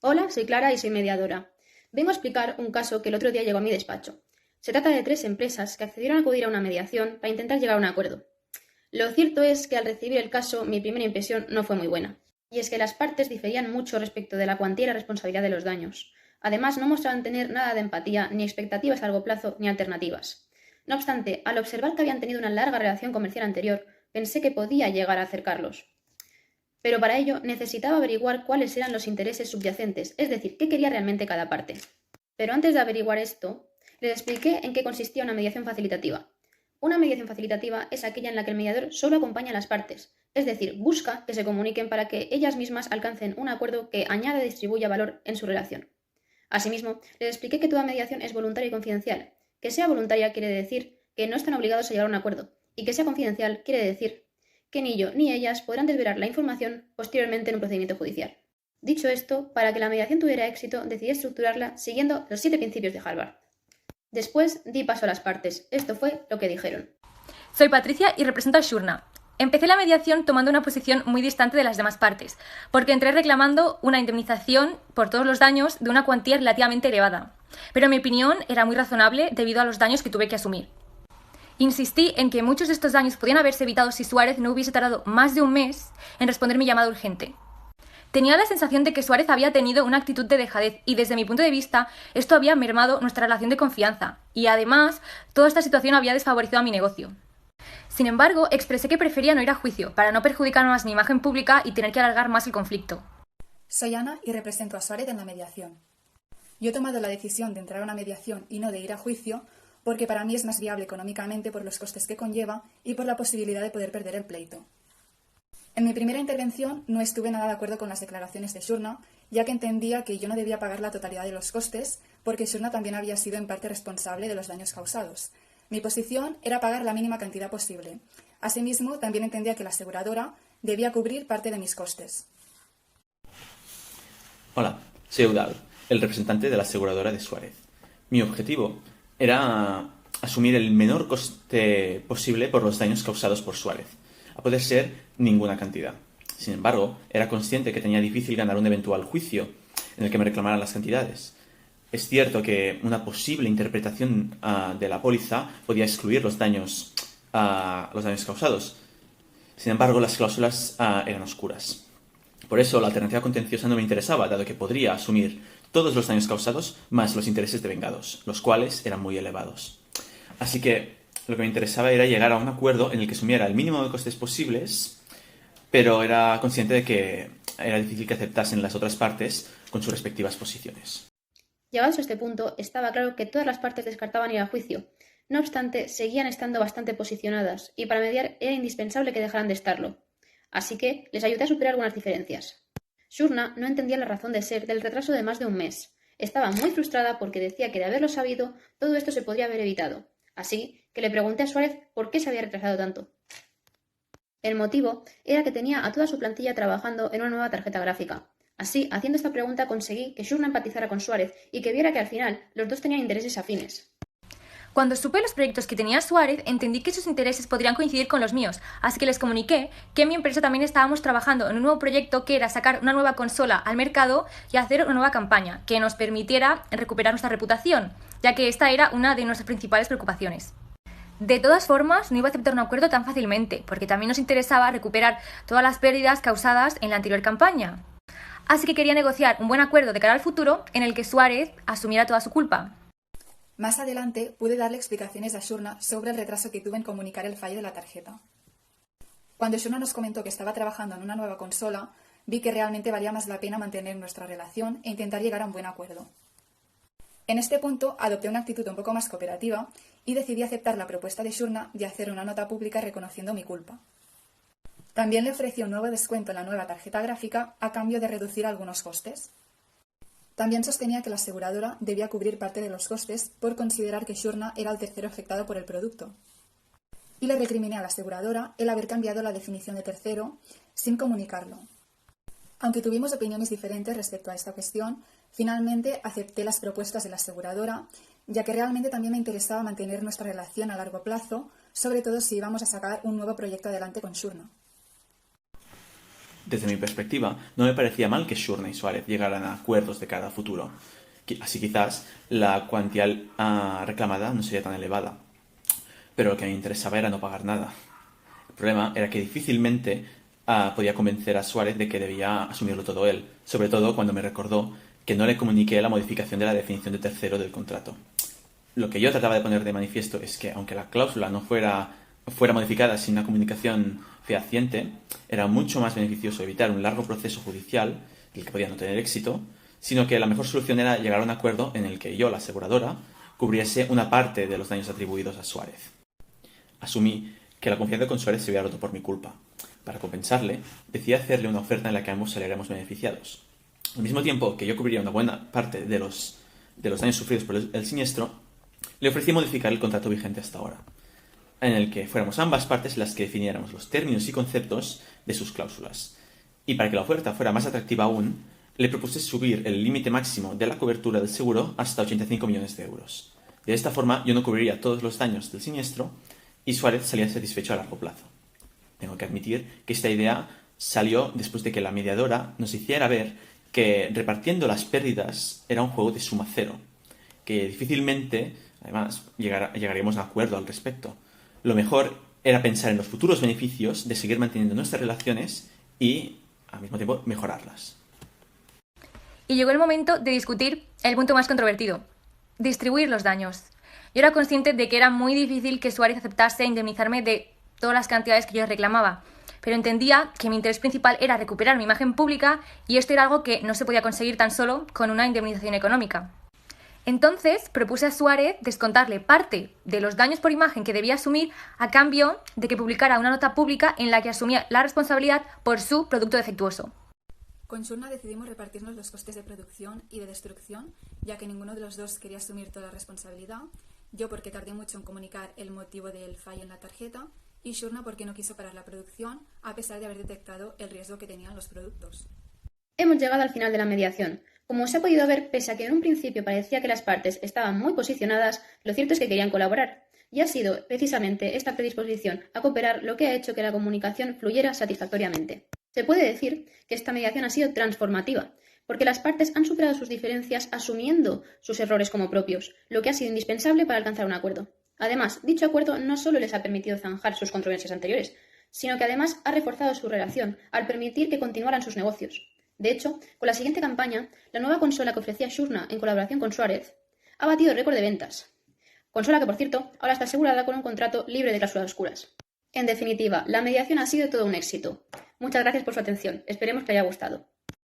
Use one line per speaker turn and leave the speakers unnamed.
Hola, soy Clara y soy mediadora. Vengo a explicar un caso que el otro día llegó a mi despacho. Se trata de tres empresas que accedieron a acudir a una mediación para intentar llegar a un acuerdo. Lo cierto es que al recibir el caso mi primera impresión no fue muy buena. Y es que las partes diferían mucho respecto de la cuantía y la responsabilidad de los daños. Además, no mostraban tener nada de empatía, ni expectativas a largo plazo, ni alternativas. No obstante, al observar que habían tenido una larga relación comercial anterior, pensé que podía llegar a acercarlos. Pero para ello necesitaba averiguar cuáles eran los intereses subyacentes, es decir, qué quería realmente cada parte. Pero antes de averiguar esto, les expliqué en qué consistía una mediación facilitativa. Una mediación facilitativa es aquella en la que el mediador solo acompaña a las partes, es decir, busca que se comuniquen para que ellas mismas alcancen un acuerdo que añada y distribuya valor en su relación. Asimismo, les expliqué que toda mediación es voluntaria y confidencial. Que sea voluntaria quiere decir que no están obligados a llegar a un acuerdo, y que sea confidencial quiere decir que ni yo ni ellas podrán desvelar la información posteriormente en un procedimiento judicial. Dicho esto, para que la mediación tuviera éxito, decidí estructurarla siguiendo los 7 principios de Harvard. Después di paso a las partes. Esto fue lo que dijeron.
Soy Patricia y represento a Shurna. Empecé la mediación tomando una posición muy distante de las demás partes, porque entré reclamando una indemnización por todos los daños de una cuantía relativamente elevada. Pero en mi opinión era muy razonable debido a los daños que tuve que asumir. Insistí en que muchos de estos daños podían haberse evitado si Suárez no hubiese tardado más de un mes en responder mi llamada urgente. Tenía la sensación de que Suárez había tenido una actitud de dejadez y desde mi punto de vista esto había mermado nuestra relación de confianza y además toda esta situación había desfavorecido a mi negocio. Sin embargo, expresé que prefería no ir a juicio para no perjudicar más mi imagen pública y tener que alargar más el conflicto.
Soy Ana y represento a Suárez en la mediación. Yo he tomado la decisión de entrar a una mediación y no de ir a juicio porque para mí es más viable económicamente por los costes que conlleva y por la posibilidad de poder perder el pleito. En mi primera intervención no estuve nada de acuerdo con las declaraciones de Shurna, ya que entendía que yo no debía pagar la totalidad de los costes porque Shurna también había sido en parte responsable de los daños causados. Mi posición era pagar la mínima cantidad posible. Asimismo, también entendía que la aseguradora debía cubrir parte de mis costes.
Hola, soy Eudal, el representante de la aseguradora de Suárez. Mi objetivo era asumir el menor coste posible por los daños causados por Suárez, a poder ser ninguna cantidad. Sin embargo, era consciente que tenía difícil ganar un eventual juicio en el que me reclamaran las cantidades. Es cierto que una posible interpretación de la póliza podía excluir los daños causados. Sin embargo, las cláusulas eran oscuras. Por eso, la alternativa contenciosa no me interesaba, dado que podría asumir todos los daños causados más los intereses devengados, los cuales eran muy elevados. Así que lo que me interesaba era llegar a un acuerdo en el que asumiera el mínimo de costes posibles, pero era consciente de que era difícil que aceptasen las otras partes con sus respectivas posiciones.
Llegados a este punto, estaba claro que todas las partes descartaban ir a juicio. No obstante, seguían estando bastante posicionadas, y para mediar era indispensable que dejaran de estarlo. Así que les ayudé a superar algunas diferencias. Shurna no entendía la razón de ser del retraso de más de un mes. Estaba muy frustrada porque decía que de haberlo sabido, todo esto se podría haber evitado. Así que le pregunté a Suárez por qué se había retrasado tanto. El motivo era que tenía a toda su plantilla trabajando en una nueva tarjeta gráfica. Así, haciendo esta pregunta conseguí que Shurna empatizara con Suárez y que viera que al final los dos tenían intereses afines.
Cuando supe los proyectos que tenía Suárez, entendí que sus intereses podrían coincidir con los míos, así que les comuniqué que en mi empresa también estábamos trabajando en un nuevo proyecto que era sacar una nueva consola al mercado y hacer una nueva campaña que nos permitiera recuperar nuestra reputación, ya que esta era una de nuestras principales preocupaciones. De todas formas, no iba a aceptar un acuerdo tan fácilmente, porque también nos interesaba recuperar todas las pérdidas causadas en la anterior campaña. Así que quería negociar un buen acuerdo de cara al futuro en el que Suárez asumiera toda su culpa.
Más adelante pude darle explicaciones a Shurna sobre el retraso que tuve en comunicar el fallo de la tarjeta. Cuando Shurna nos comentó que estaba trabajando en una nueva consola, vi que realmente valía más la pena mantener nuestra relación e intentar llegar a un buen acuerdo. En este punto adopté una actitud un poco más cooperativa y decidí aceptar la propuesta de Shurna de hacer una nota pública reconociendo mi culpa. También le ofrecí un nuevo descuento en la nueva tarjeta gráfica a cambio de reducir algunos costes. También sostenía que la aseguradora debía cubrir parte de los costes por considerar que Shurna era el tercero afectado por el producto. Y le recriminé a la aseguradora el haber cambiado la definición de tercero sin comunicarlo. Aunque tuvimos opiniones diferentes respecto a esta cuestión, finalmente acepté las propuestas de la aseguradora, ya que realmente también me interesaba mantener nuestra relación a largo plazo, sobre todo si íbamos a sacar un nuevo proyecto adelante con Shurna.
Desde mi perspectiva, no me parecía mal que Shurna y Suárez llegaran a acuerdos de cara a futuro. Así quizás la cuantía reclamada no sería tan elevada. Pero lo que me interesaba era no pagar nada. El problema era que difícilmente podía convencer a Suárez de que debía asumirlo todo él, sobre todo cuando me recordó que no le comuniqué la modificación de la definición de tercero del contrato. Lo que yo trataba de poner de manifiesto es que, aunque la cláusula no fuera modificada sin una comunicación fehaciente, era mucho más beneficioso evitar un largo proceso judicial, del que podía no tener éxito, sino que la mejor solución era llegar a un acuerdo en el que yo, la aseguradora, cubriese una parte de los daños atribuidos a Suárez. Asumí que la confianza con Suárez se había roto por mi culpa. Para compensarle, decidí hacerle una oferta en la que ambos saliéramos beneficiados. Al mismo tiempo que yo cubriría una buena parte de los daños sufridos por el siniestro, le ofrecí modificar el contrato vigente hasta ahora, en el que fuéramos ambas partes las que definiéramos los términos y conceptos de sus cláusulas. Y para que la oferta fuera más atractiva aún, le propuse subir el límite máximo de la cobertura del seguro hasta 85 millones de euros. De esta forma, yo no cubriría todos los daños del siniestro y Suárez salía satisfecho a largo plazo. Tengo que admitir que esta idea salió después de que la mediadora nos hiciera ver que repartiendo las pérdidas era un juego de suma cero, que difícilmente, además, llegaríamos a un acuerdo al respecto. Lo mejor era pensar en los futuros beneficios de seguir manteniendo nuestras relaciones y, al mismo tiempo, mejorarlas.
Y llegó el momento de discutir el punto más controvertido: distribuir los daños. Yo era consciente de que era muy difícil que Suárez aceptase indemnizarme de todas las cantidades que yo reclamaba, pero entendía que mi interés principal era recuperar mi imagen pública y esto era algo que no se podía conseguir tan solo con una indemnización económica. Entonces propuse a Suárez descontarle parte de los daños por imagen que debía asumir a cambio de que publicara una nota pública en la que asumía la responsabilidad por su producto defectuoso.
Con Shurna decidimos repartirnos los costes de producción y de destrucción, ya que ninguno de los dos quería asumir toda la responsabilidad, yo porque tardé mucho en comunicar el motivo del fallo en la tarjeta y Shurna porque no quiso parar la producción a pesar de haber detectado el riesgo que tenían los productos.
Hemos llegado al final de la mediación. Como se ha podido ver, pese a que en un principio parecía que las partes estaban muy posicionadas, lo cierto es que querían colaborar. Y ha sido precisamente esta predisposición a cooperar lo que ha hecho que la comunicación fluyera satisfactoriamente. Se puede decir que esta mediación ha sido transformativa, porque las partes han superado sus diferencias asumiendo sus errores como propios, lo que ha sido indispensable para alcanzar un acuerdo. Además, dicho acuerdo no solo les ha permitido zanjar sus controversias anteriores, sino que además ha reforzado su relación al permitir que continuaran sus negocios. De hecho, con la siguiente campaña, la nueva consola que ofrecía Shurna en colaboración con Suárez ha batido récord de ventas. Consola que, por cierto, ahora está asegurada con un contrato libre de cláusulas oscuras. En definitiva, la mediación ha sido todo un éxito. Muchas gracias por su atención. Esperemos que haya gustado.